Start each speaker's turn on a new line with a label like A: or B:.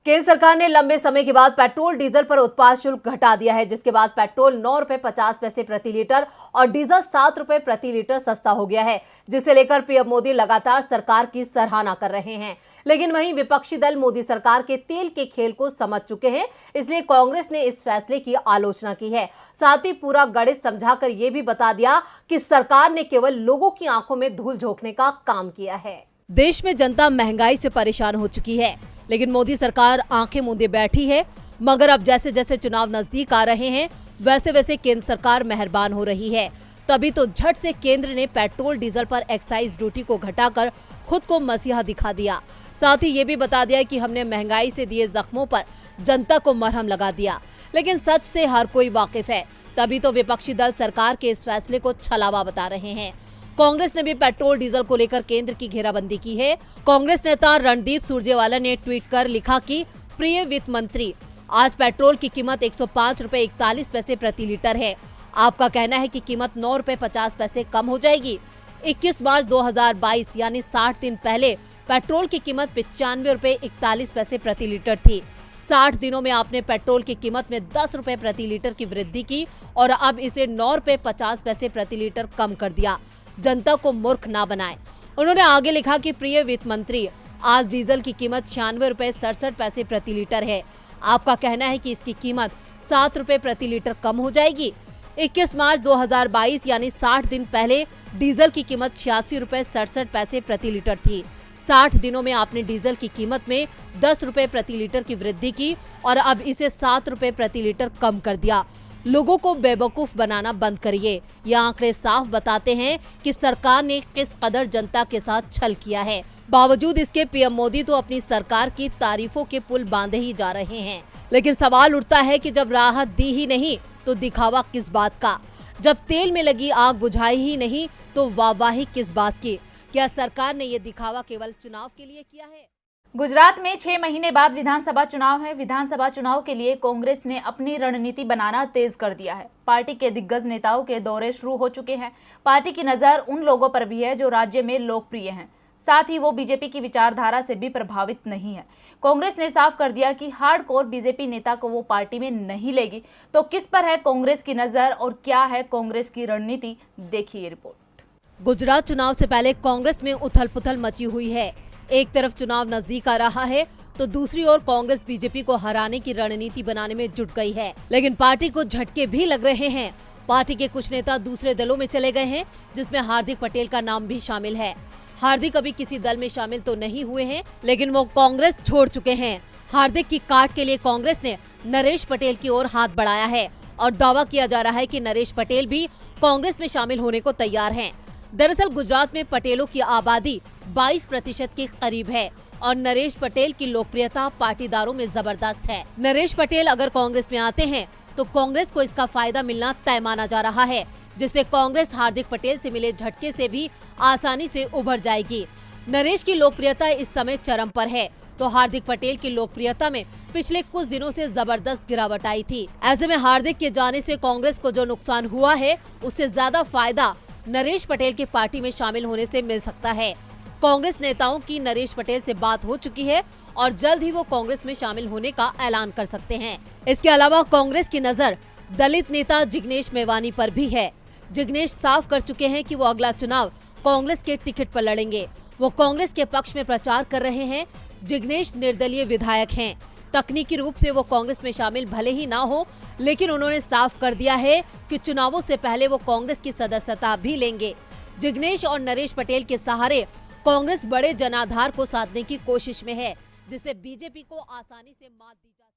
A: केंद्र सरकार ने लंबे समय के बाद पेट्रोल डीजल पर उत्पाद शुल्क घटा दिया है, जिसके बाद पेट्रोल 9 रुपए 50 पैसे प्रति लीटर और डीजल 7 रुपए प्रति लीटर सस्ता हो गया है, जिसे लेकर पीएम मोदी लगातार सरकार की सराहना कर रहे हैं। लेकिन वहीं विपक्षी दल मोदी सरकार के तेल के खेल को समझ चुके हैं, इसलिए कांग्रेस ने इस फैसले की आलोचना की है। साथ ही पूरा गणित समझाकर यह भी बता दिया कि सरकार ने केवल लोगों की आंखों में धूल झोंकने का काम किया है। देश में जनता महंगाई से परेशान हो चुकी है, लेकिन मोदी सरकार आंखें मूंदे बैठी है। मगर अब जैसे जैसे चुनाव नजदीक आ रहे हैं, वैसे वैसे केंद्र सरकार मेहरबान हो रही है। तभी तो झट से केंद्र ने पेट्रोल डीजल पर एक्साइज ड्यूटी को घटाकर खुद को मसीहा दिखा दिया। साथ ही ये भी बता दिया कि हमने महंगाई से दिए जख्मों पर जनता को मरहम लगा दिया। लेकिन सच से हर कोई वाकिफ है, तभी तो विपक्षी दल सरकार के इस फैसले को छलावा बता रहे हैं। कांग्रेस ने भी पेट्रोल डीजल को लेकर केंद्र की घेराबंदी की है। कांग्रेस नेता रणदीप सुरजेवाला ने ट्वीट कर लिखा कि प्रिय वित्त मंत्री, आज पेट्रोल की कीमत 105 रुपए 41 पैसे प्रति लीटर है। आपका कहना है कि कीमत 9 रुपए 50 पैसे कम हो जाएगी। 21 मार्च 2022 यानी 60 दिन पहले पेट्रोल की कीमत 95 रुपए 41 पैसे प्रति लीटर थी। 60 दिनों में आपने पेट्रोल की कीमत में 10 रुपए प्रति लीटर की वृद्धि की और अब इसे 9 रुपए 50 पैसे प्रति लीटर कम कर दिया। जनता को मूर्ख ना बनाए। उन्होंने आगे लिखा कि प्रिय वित्त मंत्री, आज डीजल की कीमत 96 रुपए 67 पैसे प्रति लीटर है। आपका कहना है कि इसकी कीमत 7 रुपए प्रति लीटर कम हो जाएगी। 21 मार्च 2022 यानी 60 दिन पहले डीजल की कीमत 86 रुपए 67 पैसे प्रति लीटर थी। 60 दिनों में आपने डीजल की कीमत में 10 रुपए प्रति लीटर की वृद्धि की और अब इसे 7 रुपए प्रति लीटर कम कर दिया। लोगों को बेवकूफ बनाना बंद करिए। ये आंकड़े साफ बताते हैं कि सरकार ने किस कदर जनता के साथ छल किया है। बावजूद इसके पीएम मोदी तो अपनी सरकार की तारीफों के पुल बांधे ही जा रहे हैं। लेकिन सवाल उठता है कि जब राहत दी ही नहीं तो दिखावा किस बात का? जब तेल में लगी आग बुझाई ही नहीं तो वाहवाही किस बात की? क्या सरकार ने ये दिखावा केवल चुनाव के लिए किया है?
B: गुजरात में 6 महीने बाद विधानसभा चुनाव है। विधानसभा चुनाव के लिए कांग्रेस ने अपनी रणनीति बनाना तेज कर दिया है। पार्टी के दिग्गज नेताओं के दौरे शुरू हो चुके हैं। पार्टी की नजर उन लोगों पर भी है जो राज्य में लोकप्रिय हैं, साथ ही वो बीजेपी की विचारधारा से भी प्रभावित नहीं है। कांग्रेस ने साफ कर दिया कि हार्डकोर बीजेपी नेता को वो पार्टी में नहीं लेगी। तो किस पर है कांग्रेस की नजर और क्या है कांग्रेस की रणनीति, देखिए रिपोर्ट।
A: गुजरात चुनाव से पहले कांग्रेस में उथल पुथल मची हुई है। एक तरफ चुनाव नजदीक आ रहा है तो दूसरी ओर कांग्रेस बीजेपी को हराने की रणनीति बनाने में जुट गई है। लेकिन पार्टी को झटके भी लग रहे हैं। पार्टी के कुछ नेता दूसरे दलों में चले गए हैं, जिसमें हार्दिक पटेल का नाम भी शामिल है। हार्दिक अभी किसी दल में शामिल तो नहीं हुए हैं, लेकिन वो कांग्रेस छोड़ चुके हैं। हार्दिक की काट के लिए कांग्रेस ने नरेश पटेल की ओर हाथ बढ़ाया है और दावा किया जा रहा है कि नरेश पटेल भी कांग्रेस में शामिल होने को तैयार हैं। दरअसल गुजरात में पटेलों की आबादी 22% के करीब है और नरेश पटेल की लोकप्रियता पाटीदारों में जबरदस्त है। नरेश पटेल अगर कांग्रेस में आते हैं तो कांग्रेस को इसका फायदा मिलना तय माना जा रहा है, जिससे कांग्रेस हार्दिक पटेल से मिले झटके से भी आसानी से उभर जाएगी। नरेश की लोकप्रियता इस समय चरम पर है तो हार्दिक पटेल की लोकप्रियता में पिछले कुछ दिनों से जबरदस्त गिरावट आई थी। ऐसे में हार्दिक के जाने से कांग्रेस को जो नुकसान हुआ है, उससे ज्यादा फायदा नरेश पटेल की पार्टी में शामिल होने से मिल सकता है। कांग्रेस नेताओं की नरेश पटेल से बात हो चुकी है और जल्द ही वो कांग्रेस में शामिल होने का ऐलान कर सकते हैं। इसके अलावा कांग्रेस की नजर दलित नेता जिग्नेश मेवानी पर भी है। जिग्नेश साफ कर चुके हैं कि वो अगला चुनाव कांग्रेस के टिकट पर लड़ेंगे। वो कांग्रेस के पक्ष में प्रचार कर रहे हैं। जिग्नेश निर्दलीय विधायक हैं। तकनीकी रूप से वो कांग्रेस में शामिल भले ही ना हो, लेकिन उन्होंने साफ कर दिया है कि चुनावों से पहले वो कांग्रेस की सदस्यता भी लेंगे। जिग्नेश और नरेश पटेल के सहारे कांग्रेस बड़े जनाधार को साधने की कोशिश में है, जिससे बीजेपी को आसानी से मात दी जा